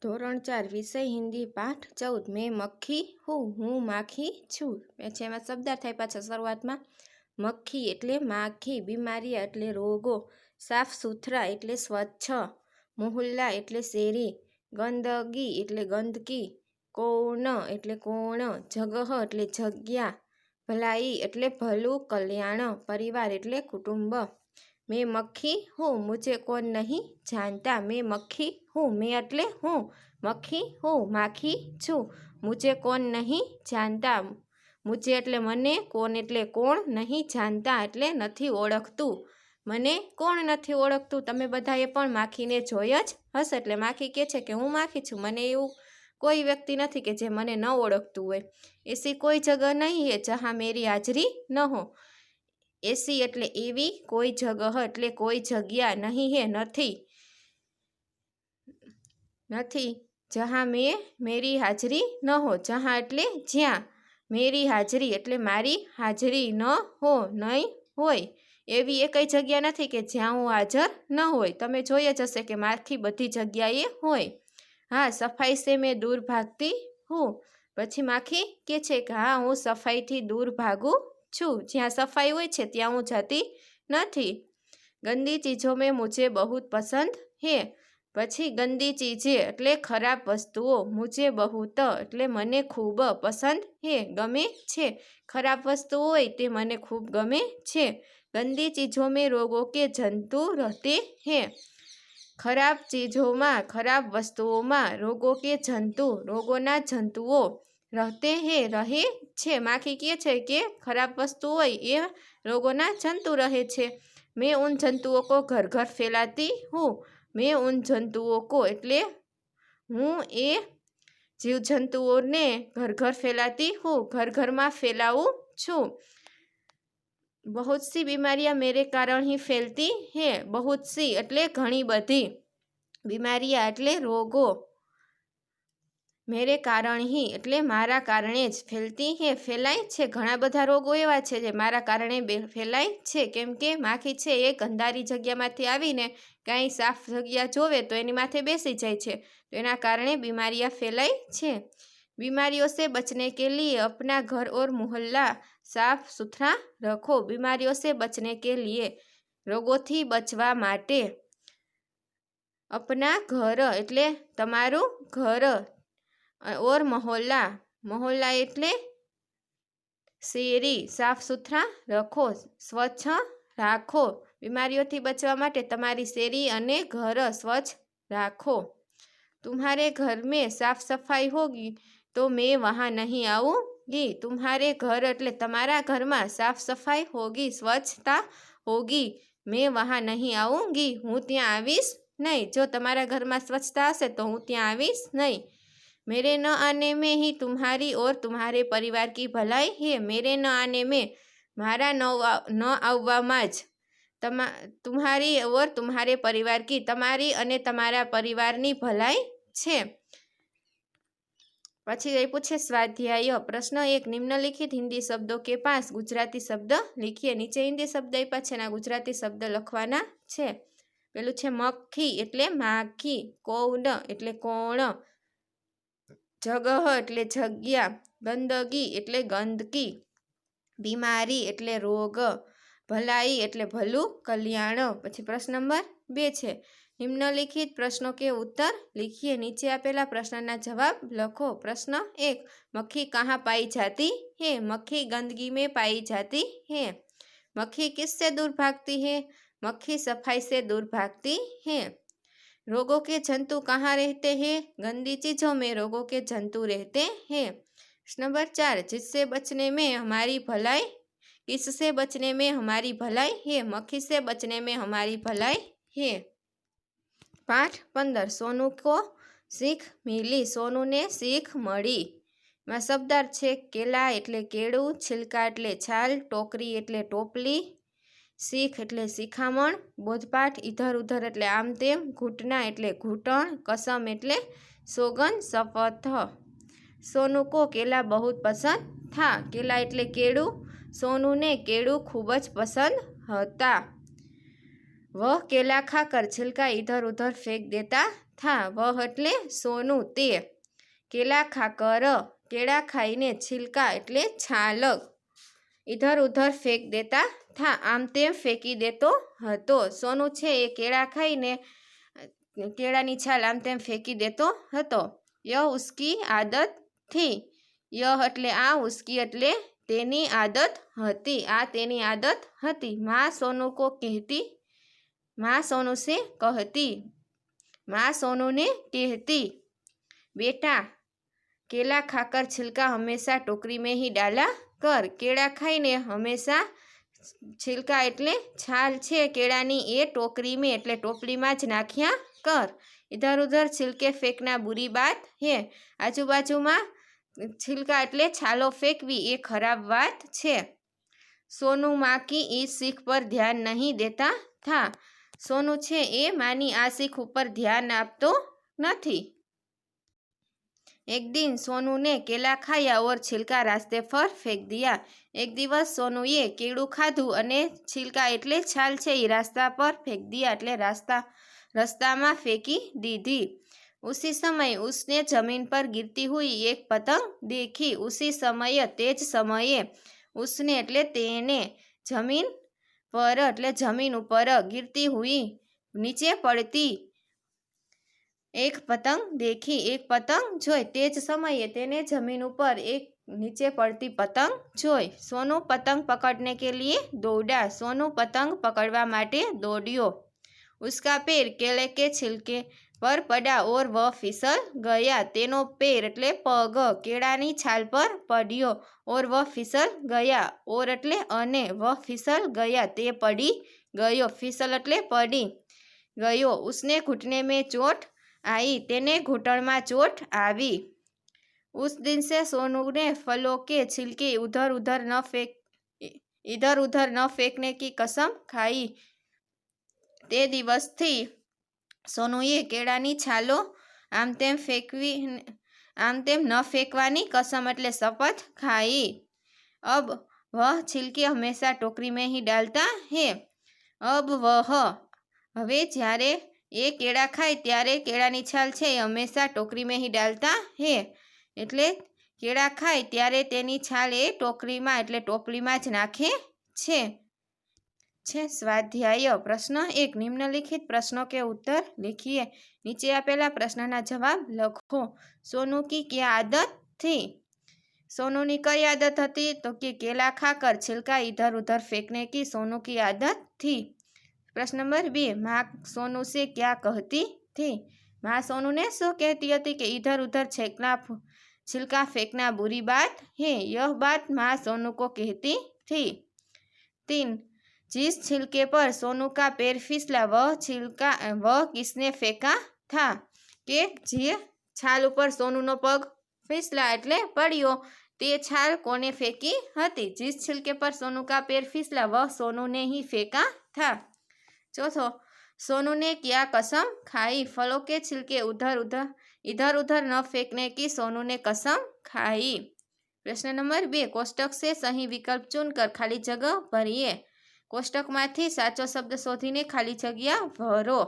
ધોરણ 4 વિષય હિન્દી પાઠ 14 મેં મક્ખી હું માખી છું। પછી એમાં શબ્દાર્થ થાય પાછા શરૂઆતમાં। મક્ખી એટલે માખી, બીમારિયા એટલે રોગો, સાફ સુથરા એટલે સ્વચ્છ, મોહલ્લા એટલે શેરી, ગંદગી એટલે ગંદકી, કૌન એટલે કોણ, જગહ એટલે જગ્યા, ભલાઈ એટલે ભલું, કલ્યાણ, પરિવાર એટલે કુટુંબ। मैं मक्खी हूँ मुझे कौन नहीं जानता। मैं मक्खी हूँ, मैं એટલે હું, મક્ખી હું માખી છું, મુझे कौन नहीं जानता, મુझे એટલે મને, કોણ એટલે કોણ, નહીં જાણતા એટલે નથી ઓળખતું, મને કોણ નથી ઓળખતું। તમે બધાએ પણ માખીને જોઈ જ હશે, એટલે માખી કહે છે કે હું માખી છું, મને એવું कोई व्यक्ति नहीं कि जे मने न ओळखतुं होय। ऐसी कोई जगह नहीं है जहाँ मेरी हाजरी न हो। ऐसी एटले एवी, कोई जगह एटले कोई जग्या, नहीं है नथी, नथी जहाँ में मेरी हाजरी न हो, जहाँ एटले ज्यां, मेरी हाजरी एटले मारी हाजरी न हो, नहीं होय। एवी एकई जग्या नथी कि ज्यां हूँ हाजर न होय। तमे जोई ज हशे कि माखी बधी जग्याए होय। हाँ, सफाई से मैं दूर भागती हूँ। पछी माखी के छे कि हाँ हूँ सफाई थी दूर भागू छूँ, ज्यां सफाई होय छे त्यां हूँ जाती नथी। गंदी चीज़ों में मुझे बहुत पसंद है। पछी गंदी चीज़ें एटले खराब वस्तुओं, मुझे बहुत एटले मने खूब, पसंद है गमे छे, खराब वस्तु होय ते मने खूब गमे छे। गंदी चीज़ों में रोगों के जंतु रहते हैं। खराब चीज़ों में, खराब वस्तुओं में रोगों के जंतु, रोगोना जंतुओं रहते हैं, रहे छे। माखी कहे छे कि खराब वस्तु होय ए रोगोना जंतु रहे छे। मैं उन जंतुओं को घर घर फैलाती हूँ। मैं उन जंतुओं को एटले हूँ ए जीव जंतुओं ने घर घर फैलाती हूँ, घर घर में फैलावू छूँ। बहुत सी बीमारियां मेरे कारण ही फैलती है। बहुत सी एटले घणी बधी, बीमारियां एटले रोगो, मेरे कारण ही एटले मारा कारणे ज फैलती है, फैलाय छे। घणा बधा रोगो एवा छे जे मारा कारणे फैलाय छे, केम के माखी छे ए गंदारी जग्यामांथी आवीने कांई साफ जग्या जोवे तो एनी माथे बेसी जाय छे, तो एना कारणे बीमारियां फैलाय छे। बीमारियों से बचने के लिए अपना घर और मोहल्ला साफ सुथरा रखो। बीमारियों से बचने के लिए, रोगोथी बचवा माटे, अपना घर एटले तमारू घर और मोहल्ला, मोहल्ला एटले शेरी, साफ सुथरा रखो, स्वच्छ राखो। बीमारियों थी बचवा माटे तमारी शेरी अने घर स्वच्छ राखो। तुम्हारे घर में साफ सफाई होगी तो मैं वहाँ नहीं आऊँगी। तुम्हारे घर एटले तमारा घर में साफ सफाई होगी, स्वच्छता होगी, मैं वहाँ नहीं आऊँगी, हूँ त्यां आवीश नहीं। जो तमारा घर में स्वच्छता हशे तो हूँ त्यां आवीश नहीं। मेरे न आने में ही तुम्हारी और तुम्हारे परिवार की भलाई है। मेरे न आने में, मारा न आववामां ज तुम्हारी और तुम्हारे परिवार की, तमारी अने तमारा परिवारनी भलाई छे। पछी पूछे स्वाध्याय। प्रश्न 1, निम्नलिखित हिंदी शब्दों के पास गुजराती शब्द लिखिए। नीचे हिंदी शब्द आप्या छे ने गुजराती शब्द लखवाना छे। पेलुं छे मक्खी एटले माखी, कौन एटले कोण, जगह एटले जग्या, गंदगी एटले गंदकी, बीमारी एटले रोग, भलाई एटले भलू, कल्याण। पछी प्रश्न नंबर 2 छे, निम्नलिखित प्रश्नों के उत्तर लिखिए। नीचे आपेला प्रश्नना जवाब लखो। प्रश्न 1, मक्खी कहाँ पाई जाती है? मक्खी गंदगी में पाई जाती है। मक्खी किससे दूर भागती है? मक्खी सफाई से दूर भागती है। रोगों के जंतु कहाँ रहते हैं? गंदी चीज़ों में रोगों के जंतु रहते हैं। प्रश्न नंबर 4, जिससे बचने में हमारी भलाई, किससे बचने में हमारी भलाई है? मक्खी से बचने में हमारी भलाई है। पाठ 15, सोनू को सीख मिली। सोनू ने सीख मળી। में शब्दार्थ छे केला एटले केळું, छिलका एटले छाल, टोकरी एटले टोपली, सीख एटले शिखामण, बोधपाठ इधर उधर एटले आम तेम, घूटना एटले घूंटण, कसम एटले सोगन, शपथ। सोनू को केला बहुत पसंद था। केला एटले केळું। सोनू ने केळું खूब ज पसंद हता। वह केला खाकर छिलका इधर उधर फेंक देता था। वह એટલે સોનું તે। કેલા ખાકર કેળા ખાઈને છિલકા એટલે છાલ। ઇધર ઉધર ફેંક દેતા થા આમ તેમ ફેંકી દેતો હતો। સોનું છે એ કેળા ખાઈને કેળાની છાલ આમ તેમ ફેંકી દેતો હતો। યહ ઉસકી આદત થી। યહ એટલે આ, ઉસકી એટલે તેની આદત હતી, આ તેની આદત હતી। માँ સોનू को कहती, माँ सोनू से कहती, माँ सोनू ने कहती। बेटा केला खाकर छिलका हमेशा टोकरी में ही डाला कर। केळा खाઈને હંમેશા छिलका એટલે છાલ છે કેળાની એ ટોકરીમાં એટલે ટોપલીમાં જ નાખ્યા કર। ઇધર ઉધર छिलके फेंकना बुरी बात है। આજુબાજુમાં छिलका એટલે છાલો ફેંકવી એ ખરાબ વાત છે। સોનू माँ की इस सीख पर ध्यान नहीं देता था। સોનુ છે એ માની આ શીખ ઉપર ધ્યાન આપતો નથી। एक दिन सोनू ने केला खाया और छिलका रास्ते पर फेंक दिया। एक दिवस सोनूए केळું ખાધું અને छिलका એટલે છાલ છે એ રાસ્તા પર फेंक दिया એટલે રસ્તામાં ફેંકી દીધી। उसी समय उसने जमीन पर गिरती हुई एक पतंग देखी। उसी समय તે જ સમયે उसने એટલે તેને જમીન પર એટલે જમીન ઉપર गिरती हुई નીચે પડતી એક પતંગ દેખી। એક પતંગ જોઈ। તે જ સમયે તેને જમીન ઉપર એક નીચે પડતી પતંગ જોઈ। સોનू पतंग पकड़ने के लिए दौड़ा। सोनू पतंग पकड़वा माटे दौड़्यो। उसका पैर केले के छिलके पर पड़ा और वह फिसल गया। तेनो पैर એટલે પગ કેળાની છાલ પર પડ્યો और वह फिसल गया। और એટલે અને वह फिसल गया તે પડી ગયો। फिसल એટલે પડી ગયો। उसने घुटने में चोट आई। તેને ઘૂંટણમાં ચોટ આવી। उस दिन से सोनू ने फलों के छिलके इधर उधर न फेंकने की कसम खाई। તે દિવસથી સોનુએ કેળાની છાલો આમ તેમ ન ફેંકવાની कसम એટલે શપથ ખાઈ। अब वह छिलके हमेशा टोकरी में ही डालता है। अब वह હવે જ્યારે એ કેળા ખાય ત્યારે કેળાની છાલ છે એ હંમેશા ટોકરીમાં ही डालता है એટલે કેળા ખાય ત્યારે તેની છાલ એ ટોકરીમાં એટલે ટોપલીમાં જ નાખે છે। સ્વાધ્યાય પ્રશ્ન 1 નિમ્નલિખિત प्रश्नों के उत्तर लिखिए। नीचे આપેલા પ્રશ્નના જવાબ લખો। सोनू की क्या आदत थी? सोनूની કઈ આદત હતી? તો કે केला खाकर छिलका इधर उधर फेंकने की सोनू की आदत थी। प्रश्न नंबर 2 माँ सोनू से क्या कहती थी? माँ सोनू ने शू कहती थी कि इधर उधर छिलका फेंकना बुरी बात है। यह बात माँ सोनू को कहती थी। 3 जिस छिलके पर सोनू का पैर फिसला वह किसने फेंका था? કે જે છાલ ઉપર સોનુનો પગ ફિસલા એટલે પડ્યો તે છાલ કોને ફેંકી હતી? जिस छिलके पर सोनू का पैर फिसला वह सोनू ने ही फेंका था। 4 सोनू ने क्या कसम खाई? फलों के छिलके इधर उधर न फेंकने की सोनू ने कसम खाई। प्रश्न नंबर 2 कोष्टक से सही विकल्प चुनकर खाली जगह भरिए। कोष्टकमांथी साचो शब्द शोधीने खाली जग्या भरो।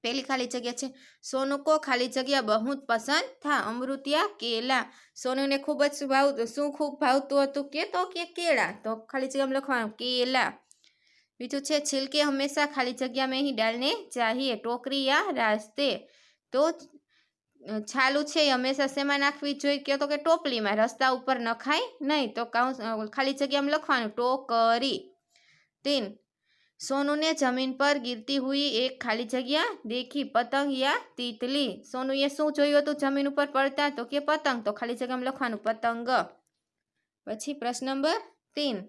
पहली खाली जग्या है सोनू को खाली जग्या बहुत पसंद था। अमृतिया केला। सोनू ने खूब शू खूब भावतुं हतुं के तो के केला तो खाली जग्या में लखवानुं केला। बीजू है छिलके हमेशा खाली जग्या में ही डालने चाहिए। टोकरी या रास्ते तो छालू है हमेशा शेमा नाखवी जोईए के तो के टोपली में रस्ता ऊपर नखाय नहीं तो खाली जग्या में लखवानुं टोकरी। 3 सोनू ने जमीन पर गिरती हुई एक खाली जग्या देखी। पतंग या तीतली। सोनूए शू जोयुं हतुं जमीन पर पड़ता तो के पतंग तो खाली जग्या में लखवानुं पतंग। पछी प्रश्न नंबर 3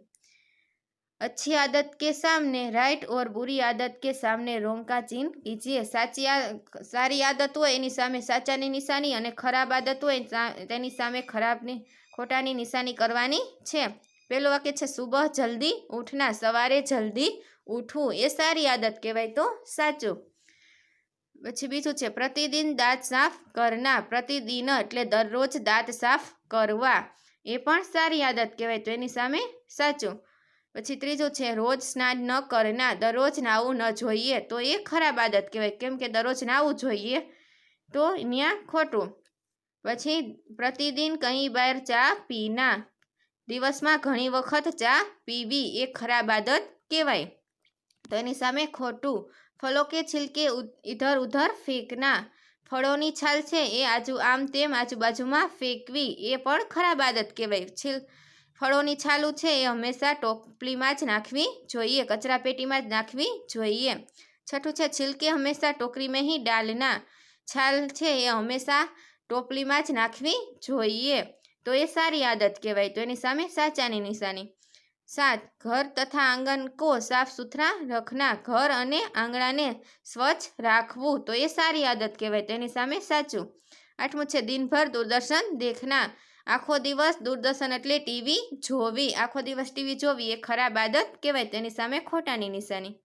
अच्छी आदत के सामने राइट और बुरी आदत के सामने रोंग का चिन्ह कीजिए। सारी आदत हो एनी सामे साचानी निशानी अने खराब आदत हो तेनी सामे खोटानी निशानी करवानी छे। पहलो वाक्य छे सुबह जल्दी उठना। सवारे जल्दी उठવું એ સારી આદત કહેવાય તો સાચું। પછી બીજું છે प्रतिदिन दांत साफ करना। प्रतिदिन એટલે દરરોજ દાંત સાફ કરવા એ પણ સારી આદત કહેવાય તો એની સામે સાચું। પછી ત્રીજું છે રોજ સ્નાન ન કરના, દરરોજ નાહવું ન જોઈએ, તો એ ખરાબ આદત કહેવાય, કેમ કે દરરોજ નાહવું જોઈએ, તો અહીંયા ખોટું. પછી પ્રતિદિન કઈ બાર ચા પીના, દિવસમાં ઘણી વખત ચા પીવી એ ખરાબ આદત કહેવાય, તો એની સામે ખોટું. ફલો કે છિલકે ઇધર ઉધર ફેંકના, ફળોની છાલ છે એ આમ તેમ આજુબાજુમાં ફેંકવી એ પણ ખરાબ આદત કહેવાય. ફળોની છાલું છે એ હંમેશા ટોપલીમાં જ નાખવી જોઈએ, કચરા પેટીમાં જ નાખવી જોઈએ. છઠ્ઠું છે છિલકે હંમેશા ટોકરી મેં હી ડાલના, છાલ છે એ હંમેશા ટોપલીમાં જ નાખવી જોઈએ, તો એ સારી આદત કહેવાય, તો એની સામે સાચાની નિશાની. 7 ઘર તથા આંગન કો સાફ સુથરા રખના, ઘર અને આંગણાને સ્વચ્છ રાખવું, તો એ સારી આદત કહેવાય, તો એની સામે સાચું. 8મું છે દિનભર દૂરદર્શન દેખના, આખો દિવસ દૂરદર્શન એટલે ટીવી જોવી, આખો દિવસ ટીવી જોવી એ ખરાબ આદત કહેવાય, તેની સામે ખોટાની નિશાની.